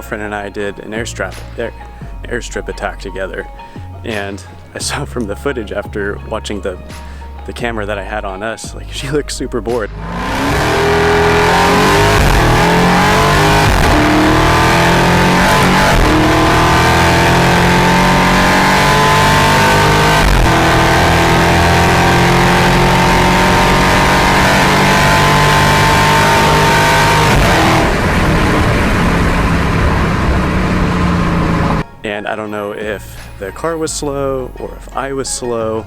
girlfriend and I did an airstrip attack together, and I saw from the footage after watching the camera that I had on us, like, she looked super bored. And I don't know if the car was slow or if I was slow.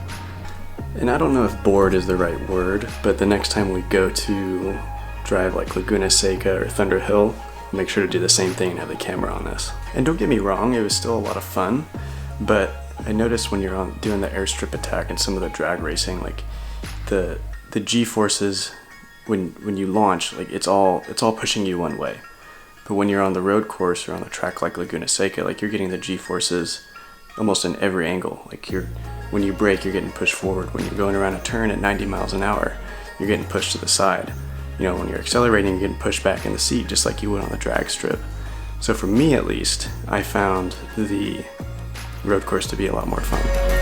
And I don't know if bored is the right word, but the next time we go to drive like Laguna Seca or Thunder Hill, make sure to do the same thing and have the camera on us. And don't get me wrong, it was still a lot of fun, but I noticed when you're doing the airstrip attack and some of the drag racing, like the G-forces when you launch, like it's all pushing you one way. But when you're on the road course or on a track like Laguna Seca, like you're getting the G-forces almost in every angle. Like when you brake, you're getting pushed forward. When you're going around a turn at 90 miles an hour, you're getting pushed to the side. You know, when you're accelerating, you're getting pushed back in the seat, just like you would on the drag strip. So for me at least, I found the road course to be a lot more fun.